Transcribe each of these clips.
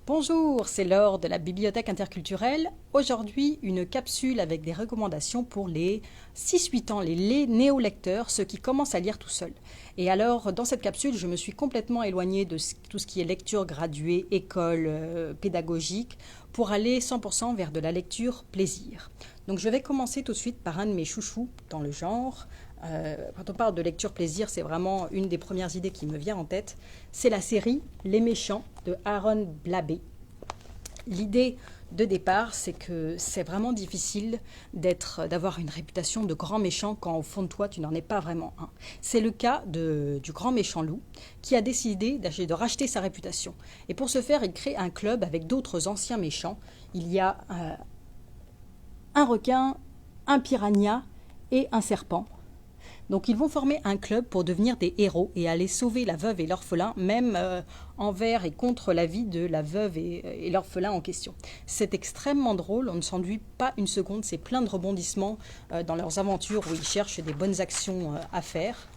Bonjour, c'est Laure de la Bibliothèque interculturelle. Aujourd'hui, une capsule avec des recommandations pour les 6-8 ans, les néo-lecteurs, ceux qui commencent à lire tout seuls. Et alors, dans cette capsule, je me suis complètement éloignée de tout ce qui est lecture graduée, école pédagogique, pour aller 100% vers de la lecture plaisir. Donc je vais commencer tout de suite par un de mes chouchous dans le genre. Quand on parle de lecture plaisir, c'est vraiment une des premières idées qui me vient en tête. C'est la série Les Méchants de Aaron Blabey. L'idée de départ, c'est que c'est vraiment difficile d'avoir une réputation de grand méchant quand au fond de toi, tu n'en es pas vraiment un. C'est le cas du grand méchant loup qui a décidé de racheter sa réputation. Et pour ce faire, il crée un club avec d'autres anciens méchants. Il y a un requin, un piranha et un serpent. Donc ils vont former un club pour devenir des héros et aller sauver la veuve et l'orphelin, même envers et contre l'avis de la veuve et l'orphelin en question. C'est extrêmement drôle, on ne s'ennuie pas une seconde, c'est plein de rebondissements dans leurs aventures où ils cherchent des bonnes actions à faire.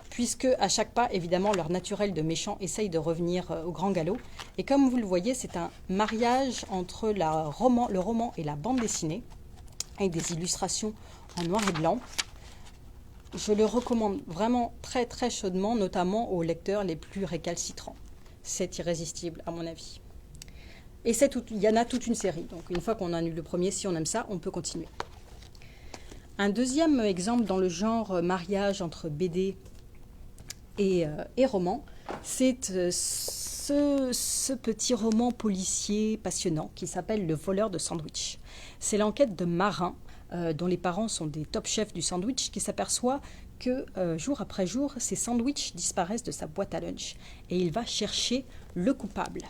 Puisque à chaque pas, évidemment, leur naturel de méchant essaye de revenir au grand galop. Et comme vous le voyez, c'est un mariage entre le roman et la bande dessinée, avec des illustrations en noir et blanc. Je le recommande vraiment très très chaudement, notamment aux lecteurs les plus récalcitrants. C'est irrésistible à mon avis. Et il y en a toute une série, donc une fois qu'on a lu le premier, si on aime ça, on peut continuer. Un deuxième exemple dans le genre mariage entre BD et roman, c'est ce petit roman policier passionnant qui s'appelle Le voleur de sandwich. C'est l'enquête de Marin, dont les parents sont des top chefs du sandwich, qui s'aperçoit que jour après jour, ses sandwichs disparaissent de sa boîte à lunch. Et il va chercher le coupable.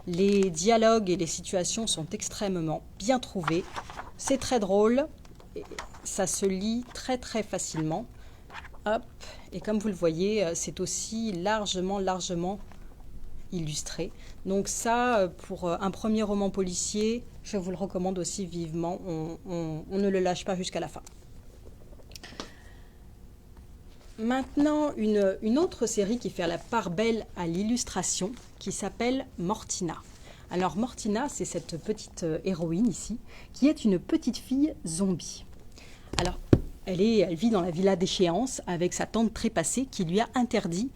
Les dialogues et les situations sont extrêmement bien trouvés. C'est très drôle. Et ça se lit très très facilement. Hop. Et comme vous le voyez, c'est aussi largement illustré. Donc ça, pour un premier roman policier, je vous le recommande aussi vivement. On ne le lâche pas jusqu'à la fin. Maintenant, une autre série qui fait la part belle à l'illustration, qui s'appelle Mortina. Alors Mortina, c'est cette petite héroïne ici, qui est une petite fille zombie. Alors, elle vit dans la villa d'échéance avec sa tante trépassée qui lui a interdit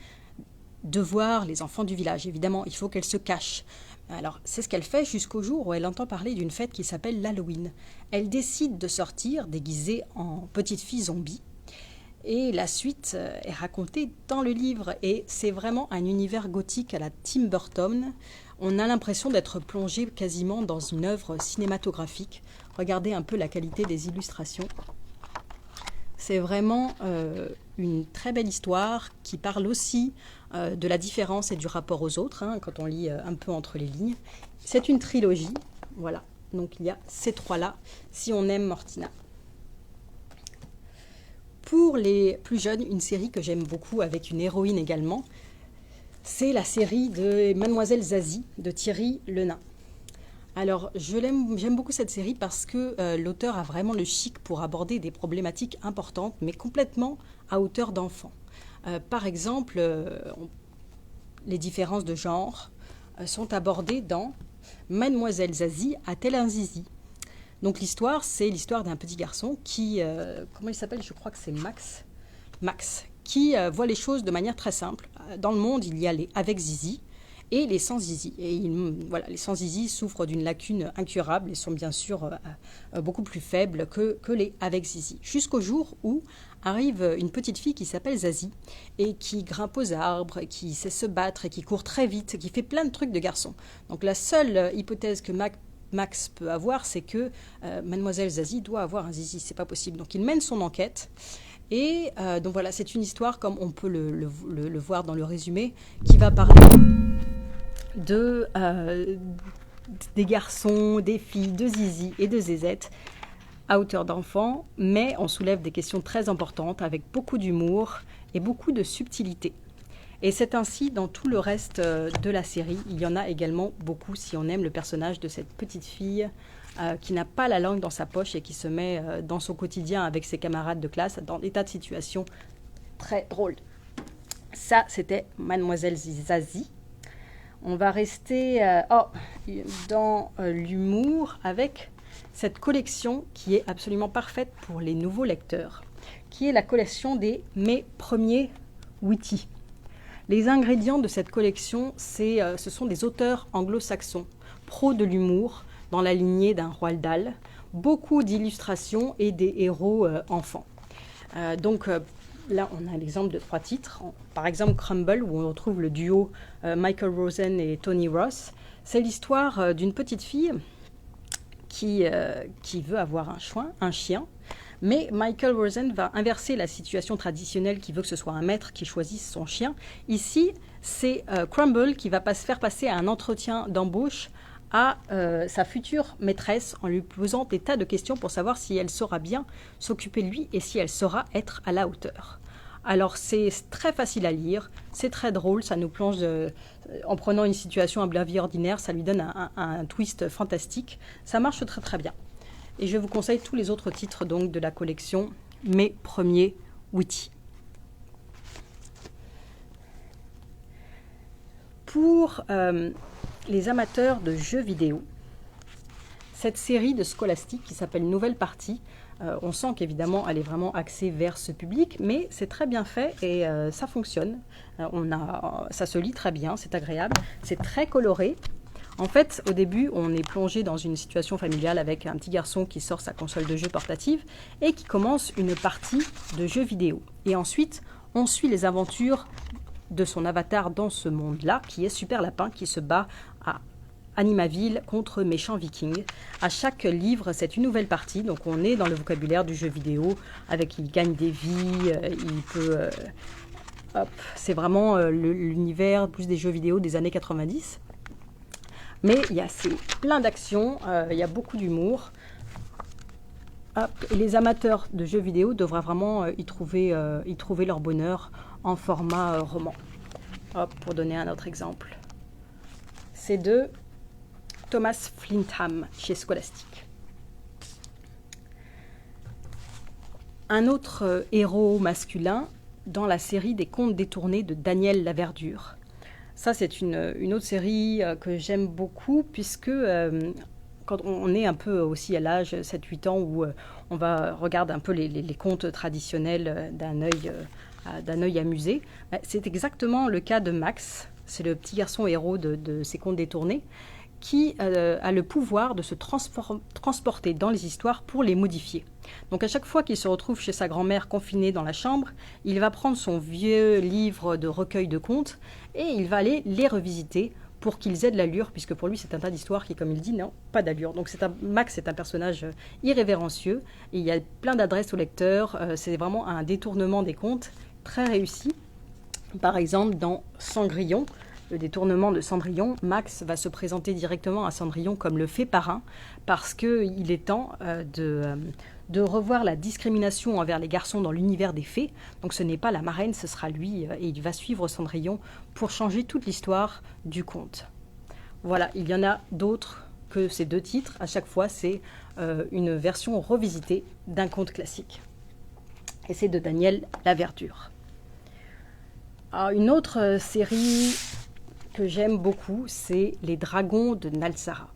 de voir les enfants du village. Évidemment, il faut qu'elle se cache. Alors, c'est ce qu'elle fait jusqu'au jour où elle entend parler d'une fête qui s'appelle l'Halloween. Elle décide de sortir déguisée en petite fille zombie. Et la suite est racontée dans le livre. Et c'est vraiment un univers gothique à la Tim Burton. On a l'impression d'être plongé quasiment dans une œuvre cinématographique. Regardez un peu la qualité des illustrations. C'est vraiment une très belle histoire qui parle aussi de la différence et du rapport aux autres, quand on lit un peu entre les lignes. C'est une trilogie, voilà. Donc il y a ces trois-là, si on aime Mortina. Pour les plus jeunes, une série que j'aime beaucoup, avec une héroïne également, c'est la série de Mademoiselle Zazie, de Thierry Lenain. Alors, j'aime beaucoup cette série parce que l'auteur a vraiment le chic pour aborder des problématiques importantes, mais complètement à hauteur d'enfant. Par exemple, les différences de genre sont abordées dans Mademoiselle Zazie a-t-elle un zizi ? Donc l'histoire, c'est l'histoire d'un petit garçon qui, comment il s'appelle ? Je crois que c'est Max. Max, qui voit les choses de manière très simple. Dans le monde, il y a les avec zizi et les sans zizi. Et les sans zizi souffrent d'une lacune incurable et sont bien sûr beaucoup plus faibles que les avec zizi. Jusqu'au jour où arrive une petite fille qui s'appelle Zazie et qui grimpe aux arbres, qui sait se battre et qui court très vite, qui fait plein de trucs de garçon. Donc la seule hypothèse que Max peut avoir, c'est que Mademoiselle Zazie doit avoir un zizi. C'est pas possible. Donc il mène son enquête. Et donc voilà, c'est une histoire, comme on peut le voir dans le résumé, qui va parler des garçons, des filles, de zizi et de zézette à hauteur d'enfant, mais on soulève des questions très importantes avec beaucoup d'humour et beaucoup de subtilité. Et c'est ainsi dans tout le reste de la série. Il y en a également beaucoup si on aime le personnage de cette petite fille qui n'a pas la langue dans sa poche et qui se met dans son quotidien avec ses camarades de classe dans des tas de situations très drôles. Ça, c'était Mademoiselle Zazie. On va rester dans l'humour avec cette collection qui est absolument parfaite pour les nouveaux lecteurs, qui est la collection des Mes premiers Witty. Les ingrédients de cette collection, ce sont des auteurs anglo-saxons, pros de l'humour, dans la lignée d'un Roald Dahl, beaucoup d'illustrations et des héros enfants. Là, on a l'exemple de 3 titres. Par exemple, Crumble, où on retrouve le duo Michael Rosen et Tony Ross. C'est l'histoire d'une petite fille qui veut avoir un chien. Mais Michael Rosen va inverser la situation traditionnelle qui veut que ce soit un maître qui choisisse son chien. Ici, c'est Crumble qui va se faire passer à un entretien d'embauche à sa future maîtresse en lui posant des tas de questions pour savoir si elle saura bien s'occuper de lui et si elle saura être à la hauteur. Alors c'est très facile à lire, c'est très drôle, ça nous plonge en prenant une situation à la vie ordinaire, ça lui donne un twist fantastique, ça marche très très bien. Et je vous conseille tous les autres titres donc de la collection Mes premiers Witty. Pour les amateurs de jeux vidéo, cette série de Scholastic qui s'appelle Nouvelle Partie, on sent qu'évidemment elle est vraiment axée vers ce public, mais c'est très bien fait et ça fonctionne. Ça se lit très bien, c'est agréable, c'est très coloré. En fait, au début, on est plongé dans une situation familiale avec un petit garçon qui sort sa console de jeu portative et qui commence une partie de jeux vidéo. Et ensuite, on suit les aventures de son avatar dans ce monde-là, qui est Super Lapin, qui se bat à Animaville contre méchants vikings. À chaque livre, c'est une nouvelle partie, donc on est dans le vocabulaire du jeu vidéo, il gagne des vies, il peut... c'est vraiment l'univers plus des jeux vidéo des années 90. Mais il y a plein d'actions, il y a beaucoup d'humour. Et les amateurs de jeux vidéo devraient vraiment y trouver leur bonheur en format roman. Pour donner un autre exemple. C'est de Thomas Flintham chez Scholastic. Un autre héros masculin dans la série des contes détournés de Daniel Laverdure. Ça, c'est une autre série que j'aime beaucoup puisque quand on est un peu aussi à l'âge 7-8 ans où on regarde un peu les contes traditionnels d'un œil amusé, c'est exactement le cas de Max. C'est le petit garçon héros de ces contes détournés qui a le pouvoir de se transporter dans les histoires pour les modifier. Donc à chaque fois qu'il se retrouve chez sa grand-mère confinée dans la chambre, il va prendre son vieux livre de recueil de contes et il va aller les revisiter pour qu'ils aient de l'allure, puisque pour lui c'est un tas d'histoires qui, comme il dit, n'ont pas d'allure. Donc Max est un personnage irrévérencieux, et il y a plein d'adresses au lecteur, c'est vraiment un détournement des contes très réussi. Par exemple, dans Cendrillon, le détournement de Cendrillon, Max va se présenter directement à Cendrillon comme le fée parrain, parce qu'il est temps de revoir la discrimination envers les garçons dans l'univers des fées. Donc ce n'est pas la marraine, ce sera lui, et il va suivre Cendrillon pour changer toute l'histoire du conte. Voilà, il y en a d'autres que ces 2 titres. À chaque fois, c'est une version revisitée d'un conte classique. Et c'est de Daniel Laverdure. Alors, une autre série que j'aime beaucoup, c'est Les Dragons de Nalsara.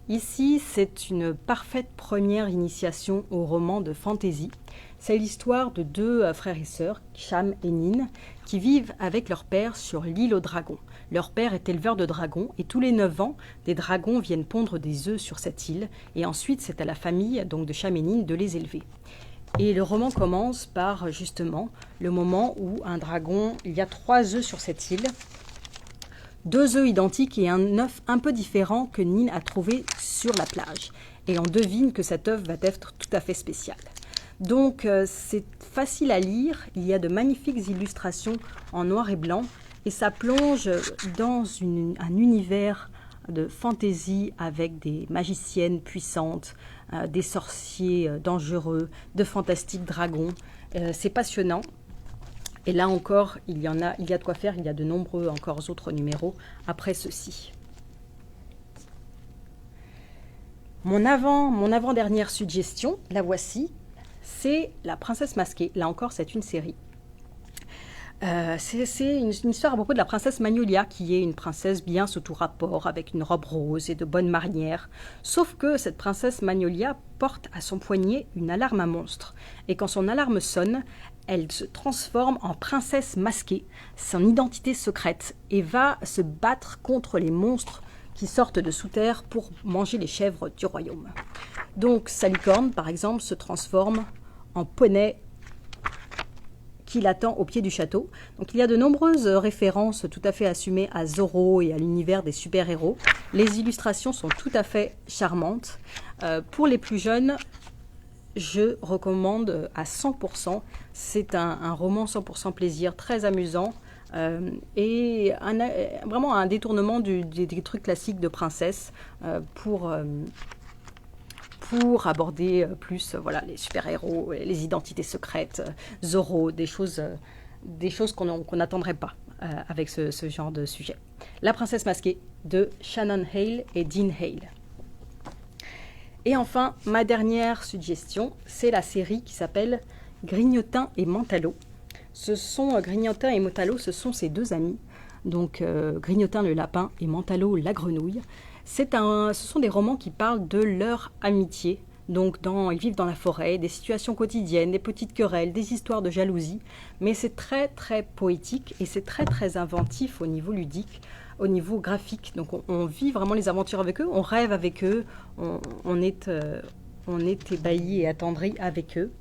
Ici, c'est une parfaite première initiation au roman de fantasy. C'est l'histoire de 2 frères et sœurs, Cham et Nin, qui vivent avec leur père sur l'île aux dragons. Leur père est éleveur de dragons et tous les 9 ans, des dragons viennent pondre des œufs sur cette île et ensuite c'est à la famille donc de Cham et Nin de les élever. Et le roman commence par justement le moment où il y a 3 œufs sur cette île. 2 œufs identiques et un œuf un peu différent que Nin a trouvé sur la plage. Et on devine que cet œuf va être tout à fait spécial. Donc c'est facile à lire, il y a de magnifiques illustrations en noir et blanc et ça plonge dans un univers de fantaisie avec des magiciennes puissantes, des sorciers dangereux, de fantastiques dragons. C'est passionnant. Et là encore, il y a de quoi faire, il y a de nombreux encore autres numéros après ceci. Mon avant-dernière suggestion, la voici, c'est La Princesse Masquée. Là encore, c'est une série. C'est une histoire à propos de la princesse Magnolia, qui est une princesse bien sous tout rapport, avec une robe rose et de bonnes manières. Sauf que cette princesse Magnolia porte à son poignet une alarme à monstre. Et quand son alarme sonne, elle se transforme en princesse masquée, son identité secrète, et va se battre contre les monstres qui sortent de sous terre pour manger les chèvres du royaume. Donc sa licorne, par exemple, se transforme en poney qui l'attend au pied du château. Donc il y a de nombreuses références tout à fait assumées à Zorro et à l'univers des super-héros. Les illustrations sont tout à fait charmantes. Pour les plus jeunes, je recommande à 100%. C'est un roman 100% plaisir, très amusant. Et vraiment un détournement des trucs classiques de princesse pour aborder plus voilà, les super-héros, les identités secrètes, Zorro, des choses qu'on n'attendrait pas avec ce genre de sujet. La princesse masquée de Shannon Hale et Dean Hale. Et enfin, ma dernière suggestion, c'est la série qui s'appelle Grignotin et Mentalo. Grignotin et Mentalo, ce sont ces deux amis. Donc Grignotin le lapin et Mentalo la grenouille. Ce sont des romans qui parlent de leur amitié. Donc ils vivent dans la forêt, des situations quotidiennes, des petites querelles, des histoires de jalousie. Mais c'est très très poétique et c'est très très inventif au niveau ludique, au niveau graphique. Donc on vit vraiment les aventures avec eux, on rêve avec eux, on est ébahi et attendri avec eux.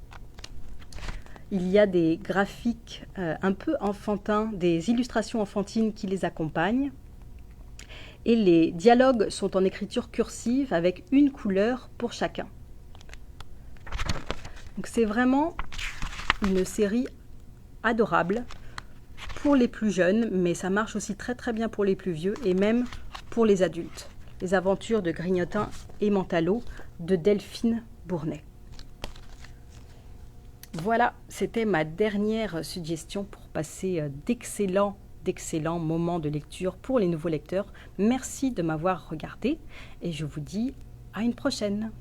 Il y a des graphiques un peu enfantins, des illustrations enfantines qui les accompagnent. Et les dialogues sont en écriture cursive avec une couleur pour chacun. Donc c'est vraiment une série adorable pour les plus jeunes, mais ça marche aussi très très bien pour les plus vieux et même pour les adultes. Les aventures de Grignotin et Mentalo de Delphine Bournet. Voilà, c'était ma dernière suggestion pour passer d'excellents moments de lecture pour les nouveaux lecteurs. Merci de m'avoir regardé et je vous dis à une prochaine.